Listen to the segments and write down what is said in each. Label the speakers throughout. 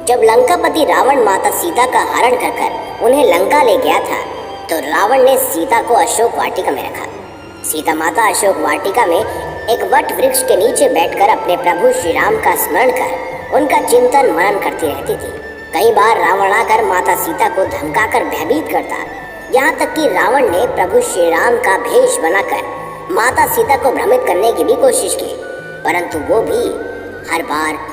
Speaker 1: जब लंकापति रावण माता सीता का हरण कर उन्हें लंका ले गया था तो रावण ने सीता को अशोक वाटिका में रखा। सीता माता अशोक वाटिका में एक वट वृक्ष के नीचे बैठकर अपने प्रभु श्री राम का स्मरण कर उनका चिंतन मनन करती रहती थी। कई बार रावण आकर माता सीता को धमकाकर भयभीत करता, यहाँ तक कि रावण ने प्रभु श्री राम का भेष बनाकर माता सीता को भ्रमित करने की भी कोशिश की, परंतु वो भी हर बार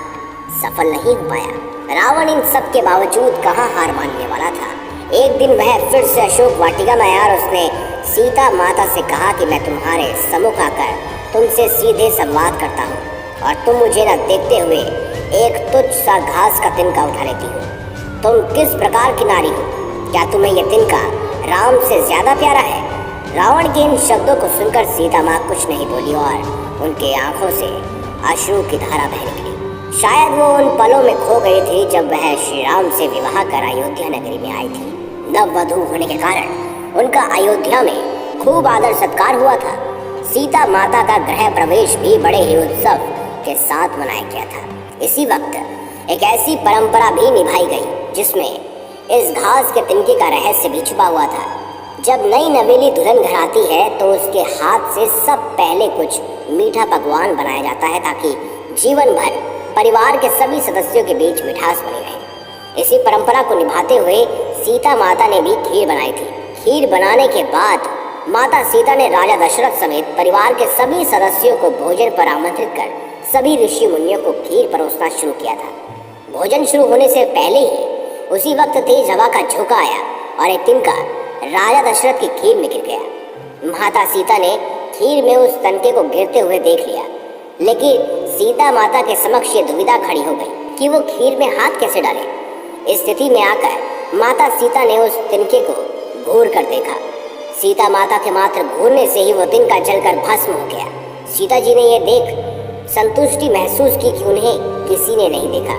Speaker 1: सफल नहीं हो पाया। रावण इन सब के बावजूद कहाँ हार मानने वाला था। एक दिन वह फिर से अशोक वाटिका में आया और उसने सीता माता से कहा कि मैं तुम्हारे सम्मुख आकर तुमसे सीधे संवाद करता हूँ और तुम मुझे न देखते हुए एक तुच्छ सा घास का तिनका उठा लेती हो। तुम किस प्रकार की नारी हो? क्या तुम्हें यह तिनका राम से ज्यादा प्यारा है? रावण के इन शब्दों को सुनकर सीता माँ कुछ नहीं बोली और उनके आंखों से अश्रु की धारा बह निकली। शायद वो उन पलों में खो गई थी जब वह श्री राम से विवाह कर अयोध्या नगरी में आई थी। नववधू होने के कारण उनका अयोध्या में खूब आदर सत्कार हुआ था। सीता माता का गृह प्रवेश भी बड़े ही उत्सव के साथ मनाया गया था। इसी वक्त एक ऐसी परंपरा भी निभाई गई जिसमें इस घास के तिनके का रहस्य भी छुपा हुआ था। जब नई नवेली दुल्हन घर आती है तो उसके हाथ से सब पहले कुछ मीठा पकवान बनाया जाता है ताकि जीवन भर परिवार के सभी सदस्यों के बीच मिठास बनी रहे। इसी परंपरा को निभाते हुए सीता माता ने भी खीर बनाई थी। खीर बनाने के बाद माता सीता ने राजा दशरथ समेत परिवार के सभी सदस्यों को भोजन पर आमंत्रित कर सभी ऋषि मुनियों को खीर परोसना शुरू किया था। भोजन शुरू होने से पहले ही उसी वक्त तेज हवा का झोंका आया और एक तिनका राजा दशरथ की खीर में गिर गया। माता सीता ने खीर में उस तनके को गिरते हुए देख लिया, लेकिन सीता माता के समक्ष ये दुविधा खड़ी हो गई कि वो खीर में हाथ कैसे डाले। इस स्थिति में आकर माता सीता ने उस तिनके को घूर कर देखा। सीता माता के मात्र घूरने से ही वो तिनका जलकर भस्म हो गया। सीता जी ने यह देख संतुष्टि महसूस की कि उन्हें किसी ने नहीं देखा,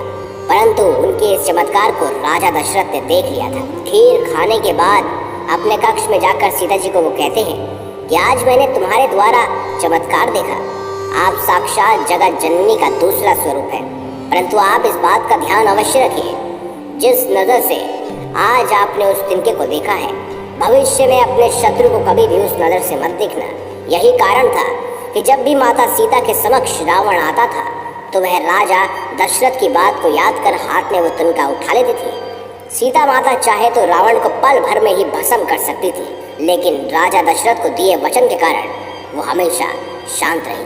Speaker 1: परंतु उनके इस चमत्कार को राजा दशरथ ने देख लिया था। खीर खाने के बाद अपने कक्ष में जाकर सीता जी को वो कहते हैं कि आज मैंने तुम्हारे द्वारा चमत्कार देखा। आप साक्षात जगत जननी का दूसरा स्वरूप है, परंतु आप इस बात का ध्यान अवश्य रखिए, जिस नजर से आज आपने उस तिनके को देखा है, भविष्य में अपने शत्रु को कभी भी उस नजर से मत देखना। यही कारण था कि जब भी माता सीता के समक्ष रावण आता था तो वह राजा दशरथ की बात को याद कर हाथ में वो तिनका उठा लेती थी। सीता माता चाहे तो रावण को पल भर में ही भस्म कर सकती थी, लेकिन राजा दशरथ को दिए वचन के कारण वो हमेशा शांत रही।